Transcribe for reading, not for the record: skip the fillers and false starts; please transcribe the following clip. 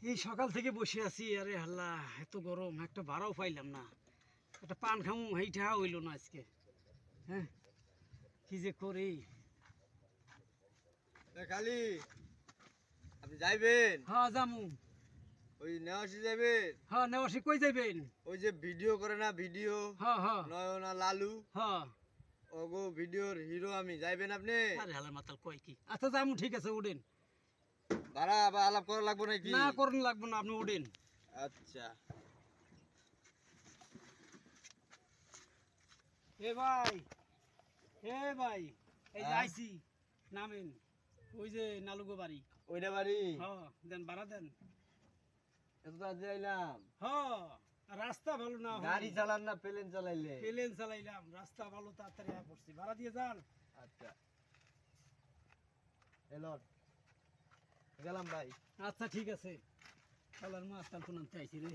এই সকাল থেকে বসে আছি, আরে আল্লাহ এত গরম, একটা ভাড়াও পাইলাম না, একটা পান খামু হেইটা হইল না আজকে। হ্যাঁ, কি যে করি। খালি আপনি যাইবেন হ্যাঁ জামু। ওই নেওয়াশি যাবেন? হ্যাঁ নেওয়াসি কই যাইবেন? ওই যে ভিডিও করে না, ভিডিও হ্যাঁ হ্যাঁ নয়না লালু, হ্যাঁ। ওগো ভিডিওর হিরো আমি। যাইবেন আপনি? আরে হালার মাতাল কয় কি, আচ্ছা জামু, ঠিক আছে উঠেন। ভাড়া আবার আলাপ করা লাগবে নাকি? না করুন লাগবে না, আপনি উঠেন। আচ্ছা। এ ভাই, এ ভাই, এই যে হ্যাঁ? আইছি, নামেন। ওই যে নালুগো বাড়ি। ওইটা বাড়ি? হ্যাঁ দেন, ভাড়া দেন। এত তাড়াতাড়ি আইলাম। হ্যাঁ, রাস্তা ভালো না, গাড়ি চালান না প্লেন চালাইলে? প্লেন চালাইলাম, রাস্তা ভালো, তাড়াতাড়ি পড়ছি, ভাড়া দিয়ে যান। আচ্ছা এলো, গেলাম ভাই। আচ্ছা ঠিক আছে। শালার মাছ তাল কোন আনতে আইছি রে।